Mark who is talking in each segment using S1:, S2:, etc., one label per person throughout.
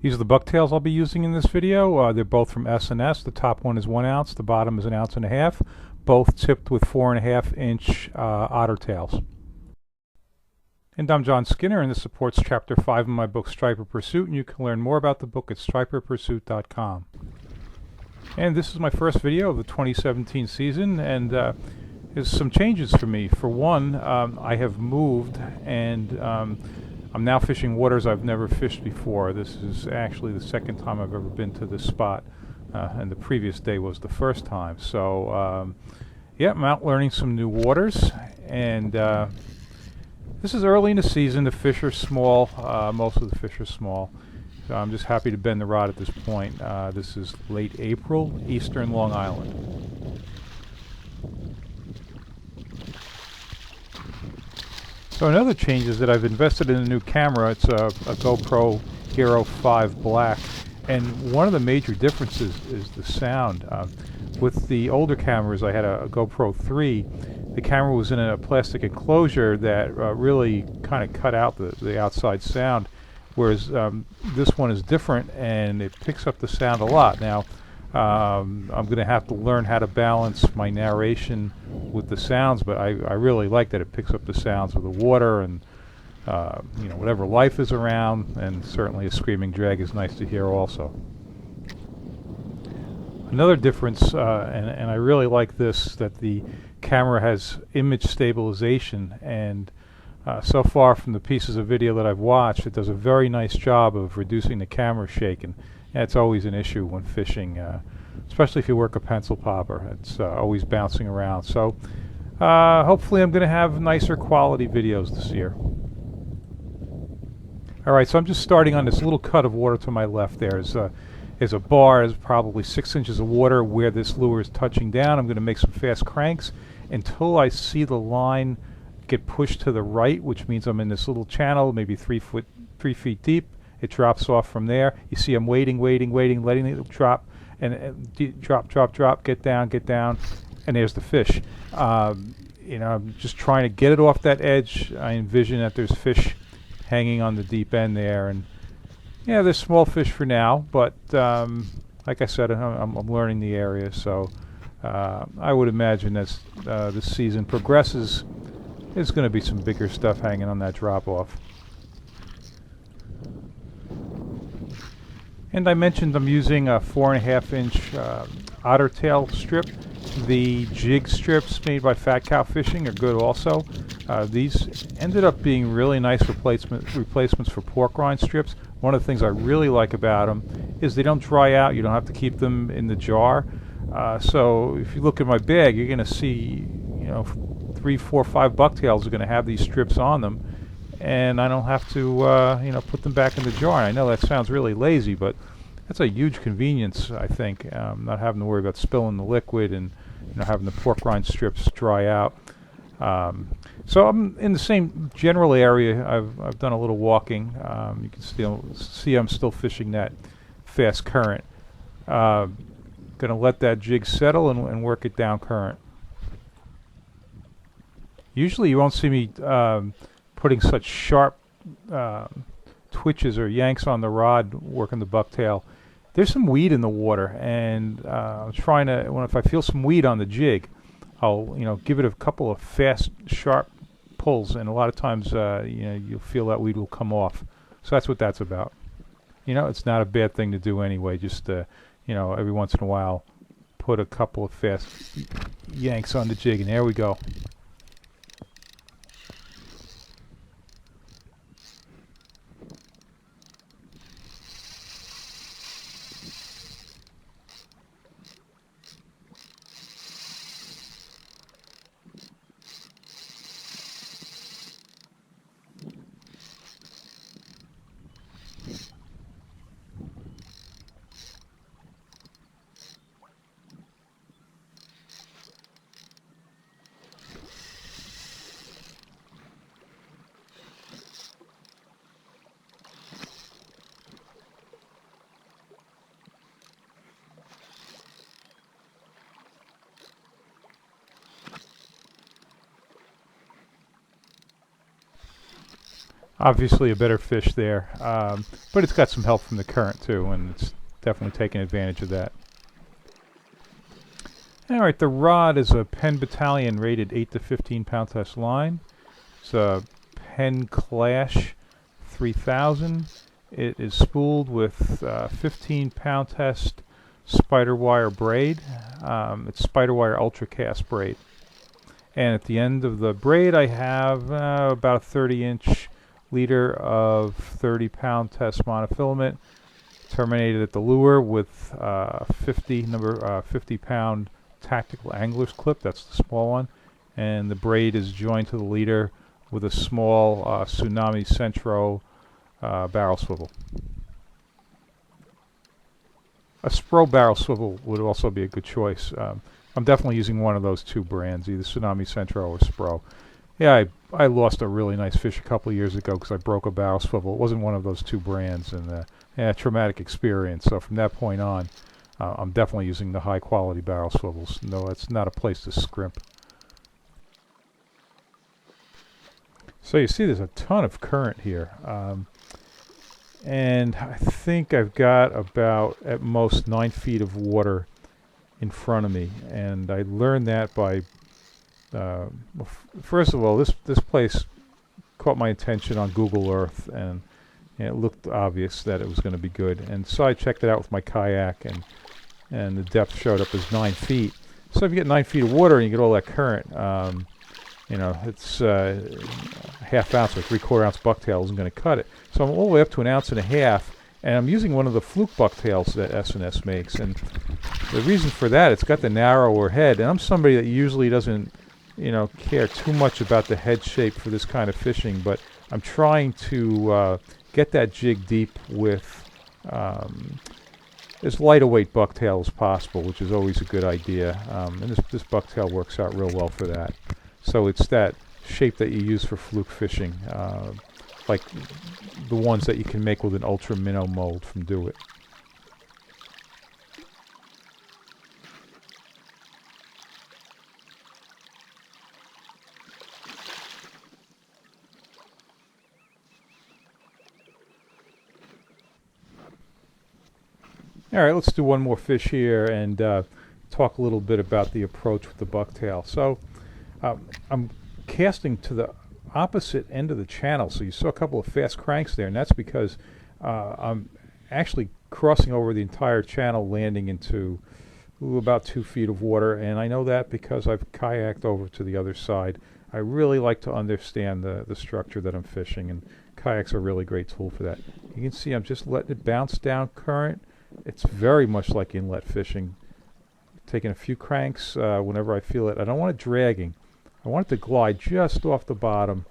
S1: These are the bucktails I'll be using in this video. They're both from S&S. The top one is 1 ounce, the bottom is 1.5 ounces, both tipped with 4.5-inch otter tails. And I'm John Skinner, and this supports Chapter 5 of my book Striper Pursuit, and you can learn more about the book at striperpursuit.com. And this is my first video of the 2017 season, and there's some changes for me. For one, I have moved, and I'm now fishing waters I've never fished before. This is actually the second time I've ever been to this spot, and the previous day was the first time. So, yeah, I'm out learning some new waters, and this is early in the season. The fish are small. Most of the fish are small. So I'm just happy to bend the rod at this point. This is late April, eastern Long Island. So another change is that I've invested in a new camera. It's a GoPro Hero 5 Black, and one of the major differences is the sound. With the older cameras, I had a GoPro 3. The camera was in a plastic enclosure that really kind of cut out the outside sound, whereas this one is different and it picks up the sound a lot. Now, I'm going to have to learn how to balance my narration with the sounds, but I really like that it picks up the sounds of the water and you know, whatever life is around, and certainly a screaming drag is nice to hear also. Another difference, and I really like this, that the camera has image stabilization, and so far from the pieces of video that I've watched, it does a very nice job of reducing the camera shake, and that's always an issue when fishing, especially if you work a pencil popper. It's always bouncing around. So hopefully I'm going to have nicer quality videos this year. Alright, so I'm just starting on this little cut of water to my left. There's a bar, there's probably 6 inches of water where this lure is touching down. I'm going to make some fast cranks until I see the line get pushed to the right, which means I'm in this little channel, maybe 3 feet deep. It drops off from there. You see I'm waiting, letting it drop, and drop, get down, and there's the fish. You know, I'm just trying to get it off that edge. I envision that there's fish hanging on the deep end there, and yeah, there's small fish for now, but like I said, I'm learning the area, so I would imagine as this season progresses, there's going to be some bigger stuff hanging on that drop-off. And I mentioned I'm using a 4.5-inch otter tail strip. The jig strips made by Fat Cow Fishing are good also. These ended up being really nice replacements for pork rind strips. One of the things I really like about them is they don't dry out. You don't have to keep them in the jar. So if you look at my bag, you're going to see, you know, 3, 4, 5 bucktails are going to have these strips on them, and I don't have to, you know, put them back in the jar. And I know that sounds really lazy, but that's a huge convenience, I think, not having to worry about spilling the liquid and, you know, having the pork rind strips dry out. So I'm in the same general area. I've done a little walking. You can still see I'm still fishing that fast current. Going to let that jig settle and work it down current. Usually you won't see me putting such sharp twitches or yanks on the rod working the bucktail. There's some weed in the water, and I'm trying to, if I feel some weed on the jig, I'll, you know, give it a couple of fast, sharp pulls, and a lot of times, you know, you'll feel that weed will come off. So that's what that's about. You know, it's not a bad thing to do anyway. Just, you know, every once in a while, put a couple of fast yanks on the jig, and there we go. Obviously a better fish there, but it's got some help from the current too, and it's definitely taking advantage of that. Alright, the rod is a Penn Battalion rated 8 to 15 pound test line. It's a Penn Clash 3000. It is spooled with 15 pound test spider wire braid. It's spider wire ultra cast braid. And at the end of the braid I have about a 30-inch leader of 30 pound test monofilament terminated at the lure with 50 pound tactical angler's clip. That's the small one, and the braid is joined to the leader with a small Tsunami Centro barrel swivel. A Spro barrel swivel would also be a good choice. I'm definitely using one of those two brands, either Tsunami Centro or Spro. Yeah, I lost a really nice fish a couple of years ago because I broke a barrel swivel. It wasn't one of those two brands, and yeah, traumatic experience. So from that point on, I'm definitely using the high quality barrel swivels. No, it's not a place to scrimp. So you see there's a ton of current here. And I think I've got about at most 9 feet of water in front of me, and I learned that by first of all, this place caught my attention on Google Earth, and it looked obvious that it was going to be good, and so I checked it out with my kayak, and the depth showed up as 9 feet. So if you get 9 feet of water and you get all that current, you know, it's half ounce or 3/4 ounce bucktail isn't going to cut it. So I'm all the way up to 1.5 ounces, and I'm using one of the fluke bucktails that S&S makes. And the reason for that, it's got the narrower head, and I'm somebody that usually doesn't, you know, care too much about the head shape for this kind of fishing, but I'm trying to get that jig deep with as light a weight bucktail as possible, which is always a good idea. And this bucktail works out real well for that. So it's that shape that you use for fluke fishing, like the ones that you can make with an ultra minnow mold from Do It. All right, let's do one more fish here and talk a little bit about the approach with the bucktail. So I'm casting to the opposite end of the channel, so you saw a couple of fast cranks there, and that's because I'm actually crossing over the entire channel, landing into about 2 feet of water, and I know that because I've kayaked over to the other side. I really like to understand the structure that I'm fishing, and kayaks are a really great tool for that. You can see I'm just letting it bounce down current. It's very much like inlet fishing. Taking a few cranks whenever I feel it. I don't want it dragging. I want it to glide just off the bottom.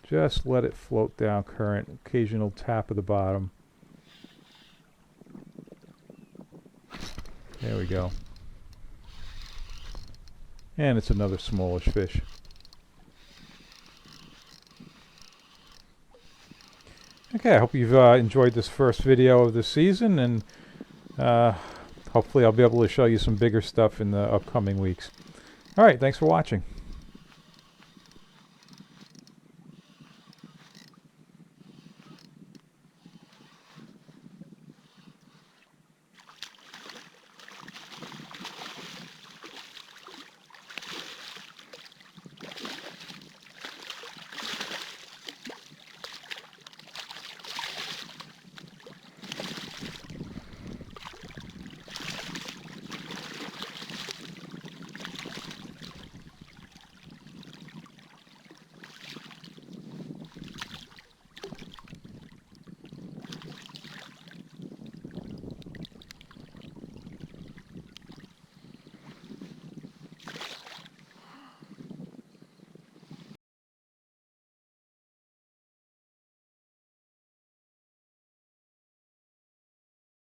S1: Just let it float down current. Occasional tap of the bottom. There we go. And it's another smallish fish. Okay, I hope you've enjoyed this first video of the season, and hopefully I'll be able to show you some bigger stuff in the upcoming weeks. All right, thanks for watching.